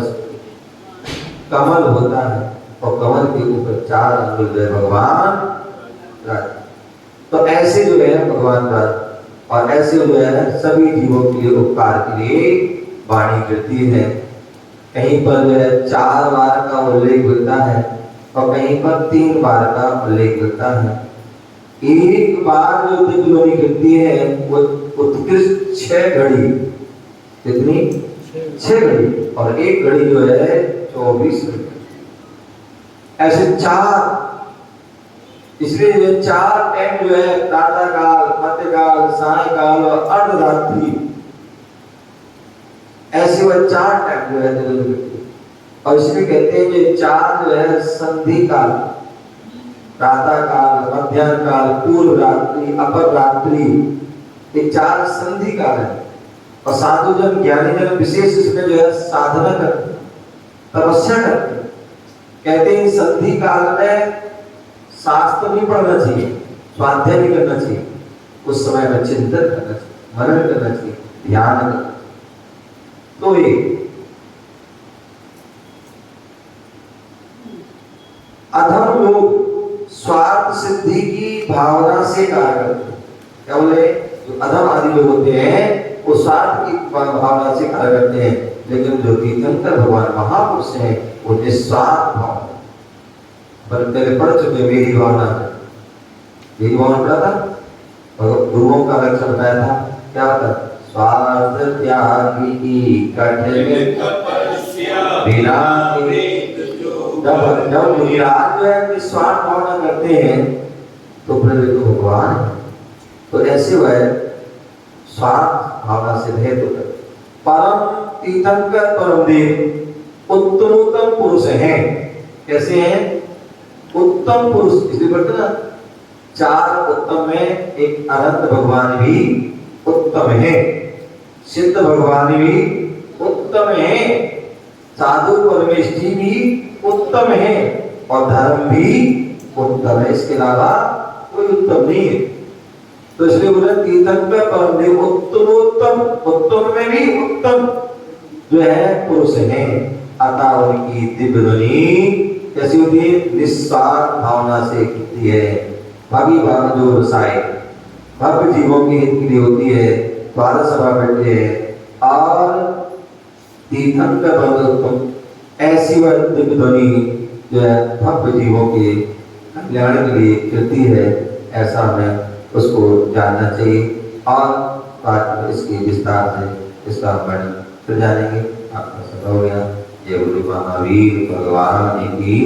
कमल होता है और कमल के ऊपर 4 अंगुल जो है भगवान राज। तो ऐसे जो है भगवान राज, और ऐसे जो है सभी जीवों के लिए उपकार के लिए वाणी करती है। कहीं पर जो है 4 बार का उल्लेख मिलता है और कहीं पर 3 बार का उल्लेख मिलता है। एक बार जो दिव्य ध्वनि करती है वो उत्कृष्ट 6 घड़ी, कितनी? 6 घड़ी, और एक घड़ी जो है 24 घड़ी। ऐसे 4, इसलिए जो 4 टाइम जो है प्रातः काल, मध्य काल, सायकाल और अर्धरात्रि, ऐसे वह 4 टाइम जो है दिव्य ध्वनि। और इसलिए कहते हैं ये 4 जो है संधि काल, प्रातः काल, मध्याह्न काल, पूर्व रात्रि, अपर रात्रि, ये 4 संधि काल है। और साधु जन, ज्ञानी जन विशेष इसमें जो है साधना करते, तपस्या करते। कहते हैं संधि काल में शास्त्र नहीं पढ़ना चाहिए, स्वाध्याय नहीं करना चाहिए, उस समय में चिंतन करना चाहिए, मनन करना चाहिए, ध्यान करना चाहिए। तो ये अधम लोग स्वार्थ सिद्धि की भावना से कार्य करते हैं। क्या बोले? जो अधम आदि लोग होते हैं वो स्वार्थ की भावना से कार्य करते हैं, लेकिन जो तीर्थंकर भगवान महापुरुष हैं वो निस्वार्थ भावना, पर पहले पढ़ चुके मेरी भावना, मेरी भावना पढ़ा था, गुरुओं का लक्षण बताया था। क्या था? स्वार्थ त्यागी की कठिन तपस्या, जब विराट जो है निस्वार्थ भावना करते हैं तो फिर देखो भगवान, तो ऐसे वह स्वार्थ भावना से रहित होकर परम तीर्थंकर परम देव उत्तमोत्तम पुरुष हैं। कैसे हैं? उत्तम पुरुष, इसलिए बोलते ना 4 उत्तम में एक अनंत भगवान भी उत्तम है, सिद्ध भगवान भी उत्तम है, साधु परमेष्ठी भी उत्तम है, और धर्म भी उत्तम है। इसके अलावा कोई उत्तम नहीं है। तो इसलिए बोले तीर्थंकर परम देव उत्तमोत्तम, उत्तम में भी उत्तम जो है पुरुष है। अतः उनकी दिव्य ध्वनि कैसी होती है? निस्वार्थ भावना से होती है। भागी भाग जो रसाए भव्य जीवों के हित के लिए होती है। 12 सभा बैठते हैं और तीर्थंकर परम ऐसी वह दिव्य ध्वनि जो है भव्य जीवों के कल्याण के लिए करती है। ऐसा हमें उसको जानना चाहिए और इसकी विस्तार से इसका वर्णन कर जानेंगे। आपका सब हो गया। जय गुरु महावीर भगवान की।